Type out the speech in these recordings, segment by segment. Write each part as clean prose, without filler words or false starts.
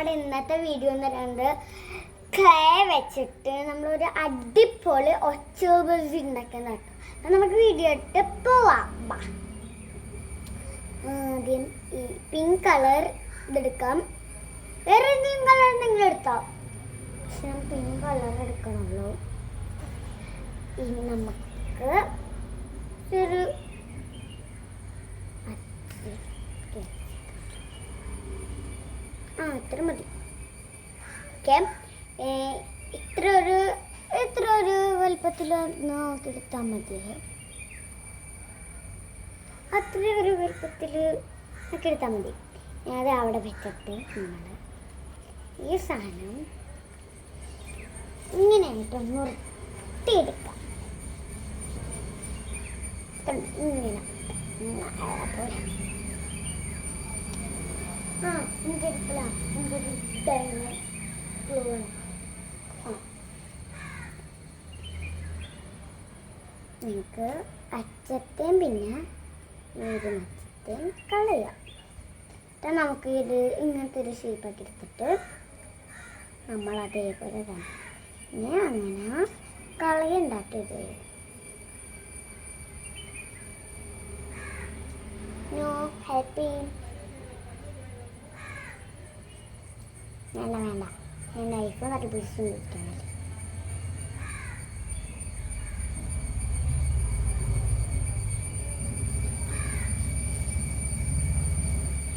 നമ്മുടെ ഇന്നത്തെ വീഡിയോ എന്ന് പറയുന്നത് ക്ലേ വെച്ചിട്ട് നമ്മളൊരു അടിപൊളി ഒച്ചോബസ് ഉണ്ടാക്കുന്ന കേട്ടോ. നമുക്ക് വീഡിയോ ഇട്ട് പോവാം. ആദ്യം ഈ പിങ്ക് കളർ ഇതെടുക്കാം. വേറെ എന്തെങ്കിലും കളർ നിങ്ങൾ എടുത്തോ, പക്ഷെ ഞാൻ പിങ്ക് കളർ എടുക്കണമല്ലോ. ഇനി നമുക്ക് ഒരു ഇത്ര മതി. ഓക്കെ, ഇത്ര ഒരു വലുപ്പത്തിൽ നോക്കിയെടുത്താൽ മതി. അത്ര ഒരു വലുപ്പത്തിൽ നോക്കിയെടുത്താൽ മതി. അത് അവിടെ വെച്ചിട്ട് നമ്മൾ ഈ സാധനം ഇങ്ങനെയായിട്ടൊന്ന് ഉരുട്ടിയെടുക്കാം. ഇങ്ങനെ നിങ്ങൾക്ക് അച്ചത്തേം പിന്നെ ഏത് മച്ചത്തേം കളയാം. നമുക്ക് ഇത് ഇങ്ങനത്തെ ഒരു ഷേപ്പാക്കി എടുത്തിട്ട് നമ്മൾ അതേപോലെ തന്നെ അങ്ങനെ കളയുണ്ടാക്കിയത്. No helping. വേണ്ട ഞാൻ ലൈഫ് നല്ല പിടിച്ചു നിൽക്കാൻ.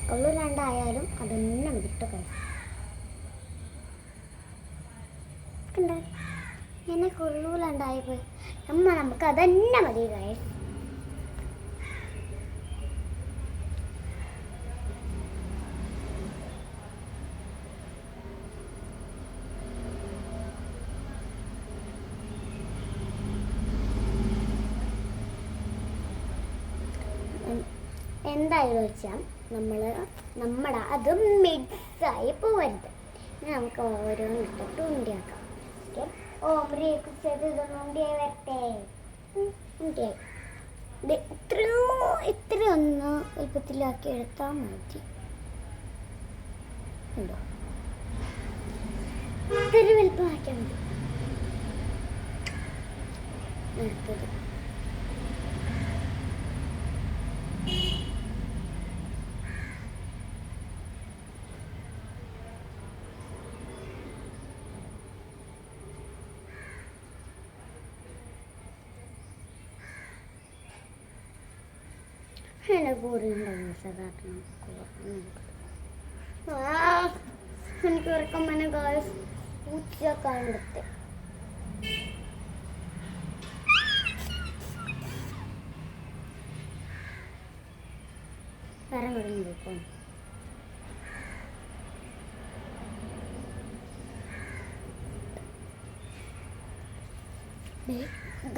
കൊള്ളൂലാണ്ടായാലും അതൊന്നെ വിട്ട് കഴിക്കും. എന്നെ കൊള്ളൂലാണ്ടായപ്പോൾ നമുക്ക് അതന്നെ മതി കഴിയും. എന്തായാലും വെച്ചാൽ നമ്മുടെ അത് മിക്സായി പോവരുത്. നമുക്ക് ഓരോന്നിട്ടിട്ട് ഉണ്ടിയാക്കാം. ഓക്കെ, ഓംബ്രിയെ കുറിച്ചത് ഇതൊന്നും ഉണ്ടിയായി വരട്ടെ. ഉണ്ടിയായി ഇത്രയൊന്ന് എളുപ്പത്തിലാക്കി എടുത്താൽ മതി. ഉണ്ടോ? ഇത്തിരി വലുപ്പമാക്കിയാൽ മതി. അടുത്തത് എനിക്ക് ഉറക്കം തന്നെ ഗായ്സ്. പൂച്ചക്കാണെടുത്ത് വേറെ കൊടുക്കും.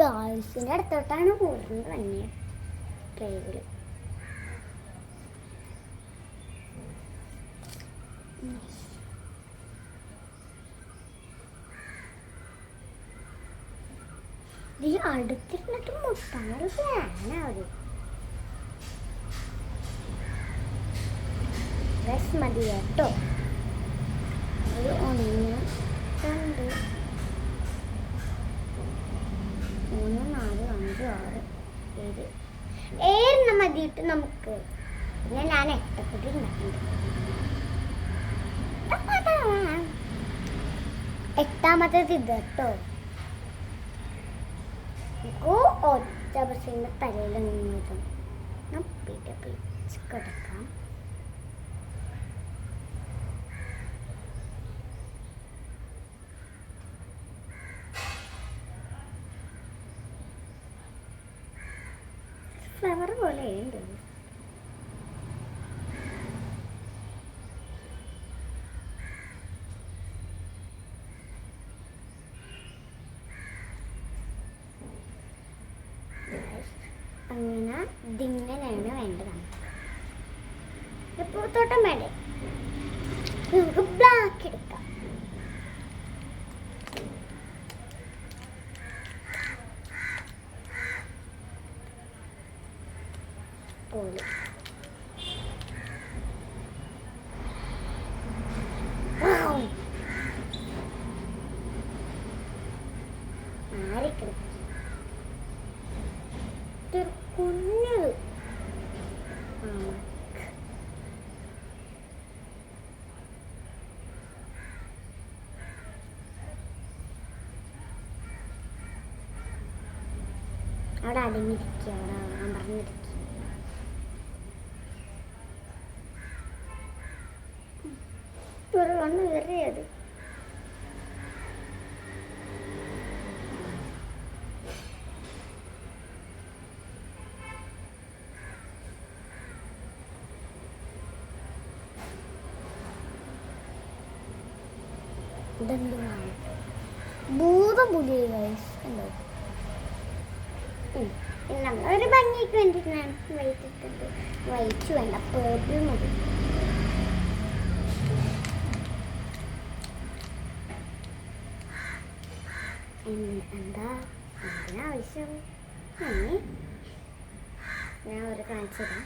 ഗായ്സിൻ്റെ അടുത്തോട്ടാണ് കൂടുന്നത് തന്നെ ട്രൈവിൽ. ഈ അടുത്തിരുന്നിട്ട് മുട്ടാനൊരു പ്ലാനാവത്. മതി കേട്ടോ. ഒരു 1 2 3 4 5 6 7 7 മതിയിട്ട് നമുക്ക്. പിന്നെ ഞാൻ എട്ടപ്പൊടി ഉണ്ടാക്കുന്നുണ്ട്. എട്ടാമത്തേത് ഇത് കേട്ടോ. ഒറ്റ ബസ്സിൻ്റെ തലയിൽ പിടിച്ച് കിടക്കാം. ഫ്ലവർ പോലെ ഉണ്ട്. അങ്ങനെ ഇതിങ്ങനെയാണ് വേണ്ടത്. പൂത്തോട്ടം വേണ്ടേ, നമുക്ക് ബ്ലാക്ക് എടുക്കാം. പോലെ അവിടെ അടങ്ങിയിരിക്കുക, അവിടെ അമർന്നിരിക്കുക. ഒരു കണ്ണ് കയറിയത് ഇതെന്താണ് ഭൂതപുലി ഗൈസ് ഉണ്ടോ? നമ്മളൊരു ഭംഗിക്ക് വേണ്ടിയിട്ടാണ് വൈറ്റ് ഇട്ടത്. വൈറ്റ് വേണ്ട, പേർപ്പിൾ മതി. എന്താ എന്തിനാവശ്യം? ഞാൻ ഒരു കാണിച്ചു തരാം.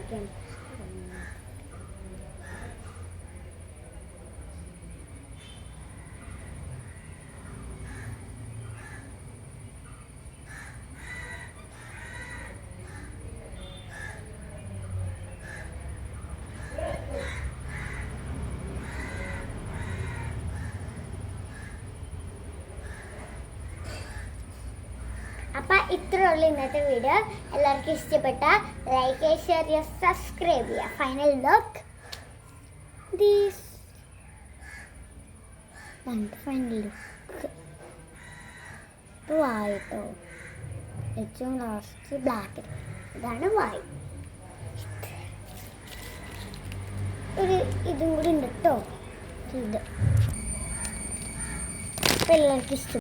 Again. അപ്പം ഇത്രയുള്ള ഇന്നത്തെ വീഡിയോ. എല്ലാവർക്കും ഇഷ്ടപ്പെട്ട ലൈക്ക് ചെയ്യുക, ഷെയർ ചെയ്യുക, സബ്സ്ക്രൈബ് ചെയ്യുക. Final look these final look ഇത് വായിട്ടോ. ഏറ്റവും ലാസ്റ്റ് ബ്ലാക്ക്, ഇതാണ് വായി. ഒരു ഇതും കൂടി ഉണ്ട് കേട്ടോ. ഇത് അപ്പം എല്ലാവർക്കും ഇഷ്ടം.